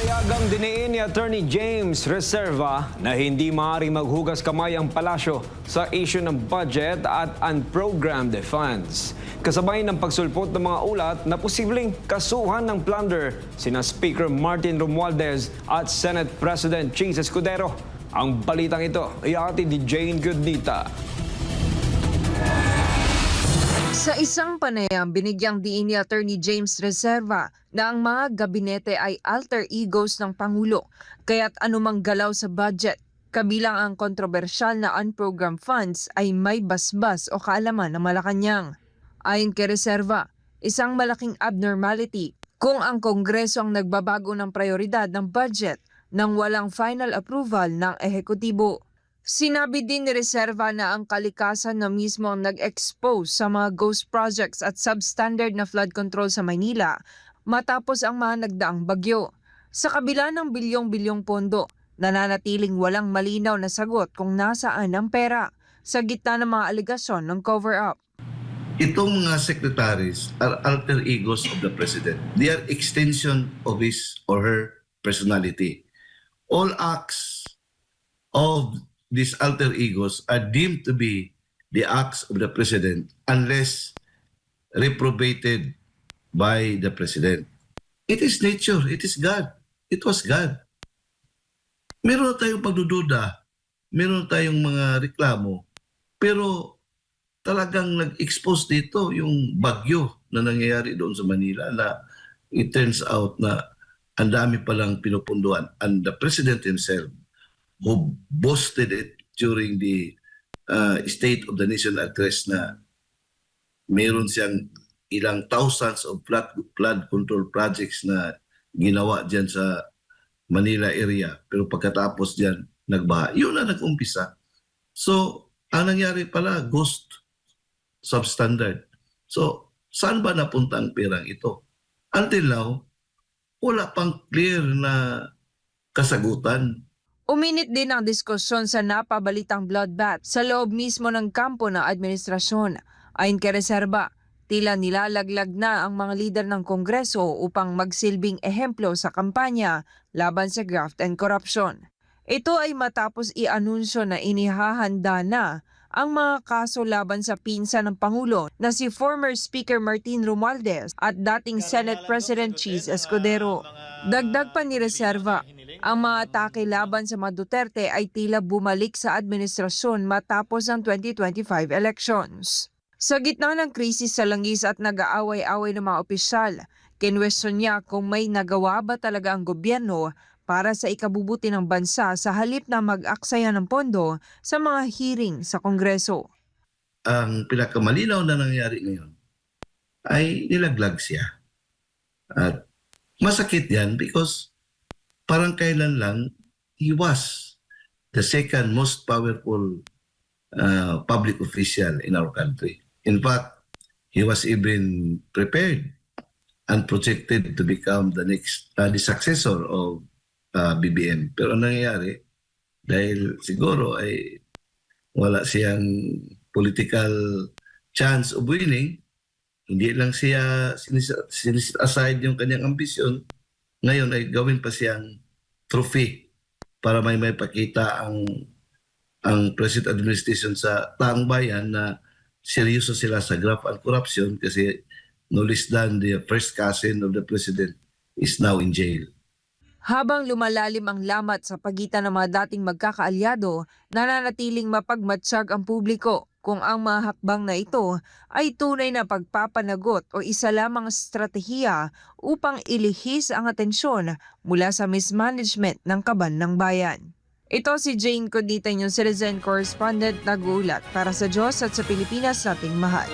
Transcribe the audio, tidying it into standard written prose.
Payagang diniin ni Attorney James Reserva na hindi maaaring maghugas kamay ang palasyo sa issue ng budget at unprogrammed funds. Kasabay ng pagsulpot ng mga ulat na posibleng kasuhan ng plunder sina Speaker Martin Romualdez at Senate President Chis Escudero. Ang balitang ito ay atin ni Jane Goodnita. Sa isang panayam, binigyang diin ni Attorney James Reserva na ang mga gabinete ay alter egos ng Pangulo, kaya't anumang galaw sa budget, kabilang ang kontrobersyal na unprogrammed funds ay may basbas o kaalaman ng Malacanang. Ayon kay Reserva, isang malaking abnormality kung ang Kongreso ang nagbabago ng prioridad ng budget nang walang final approval ng ehekutibo. Sinabi din ni Reserva na ang kalikasan na mismo ang nag-expose sa mga ghost projects at substandard na flood control sa Maynila matapos ang mga nagdaang bagyo. Sa kabila ng bilyong-bilyong pondo, nananatiling walang malinaw na sagot kung nasaan ang pera sa gitna ng mga aligasyon ng cover-up. Itong mga secretaries are alter egos of the president. They are extension of his or her personality. All acts of these alter egos are deemed to be the acts of the president unless reprobated by the president. It is nature. It is God. It was God. Meron tayong pagdududa. Meron tayong mga reklamo. Pero talagang nag-expose dito yung bagyo na nangyayari doon sa Manila na it turns out na ang dami palang pinupunduan. And the president himself who boasted it during the State of the Nation address na meron siyang ilang thousands of flood control projects na ginawa dyan sa Manila area. Pero pagkatapos dyan, nagbaha. Yun na nag-umpisa. So, ang nangyari pala, ghost substandard. So, saan ba napunta ang perang ito? Until now, wala pang clear na kasagutan. Uminit din ang diskusyon sa napabalitang bloodbath sa loob mismo ng kampo ng administrasyon. Ayon kay Reserva, tila nilalaglag na ang mga lider ng Kongreso upang magsilbing ehemplo sa kampanya laban sa graft and corruption. Ito ay matapos i-anunsyo na inihahanda na ang mga kaso laban sa pinsan ng Pangulo na si former Speaker Martin Romualdez at dating Senate President Chis Escudero. Dagdag pa ni Reserva, ang mga atake laban sa mga Duterte ay tila bumalik sa administrasyon matapos ang 2025 elections. Sa gitna ng krisis sa langis at nag-aaway-away ng mga opisyal, kinwestiyon niya kung may nagawa ba talaga ang gobyerno para sa ikabubuti ng bansa sa halip na mag-aksaya ng pondo sa mga hearing sa Kongreso. Ang pinakamalinaw na nangyari ngayon ay nilaglag siya. At masakit yan because parang kailan lang he was the second most powerful public official in our country. In fact, he was even prepared and projected to become the next, the successor of BBM. Pero ang nangyayari, dahil siguro ay wala siyang political chance of winning, hindi lang siya sinis aside yung kanyang ambisyon, ngayon ay gawin pa siyang trophy para may pakita ang present administration sa taong bayan na seryoso sila sa graft and corruption kasi no less than the first cousin of the president is now in jail. Habang lumalalim ang lamat sa pagitan ng mga dating magkakaalyado, nananatiling mapagmatsyag ang publiko kung ang mga hakbang na ito ay tunay na pagpapanagot o isa lamang stratehiya upang ilihis ang atensyon mula sa mismanagement ng kaban ng bayan. Ito si Jane Goodnita, yung citizen correspondent, nag-uulat para sa Diyos at sa Pilipinas nating mahal.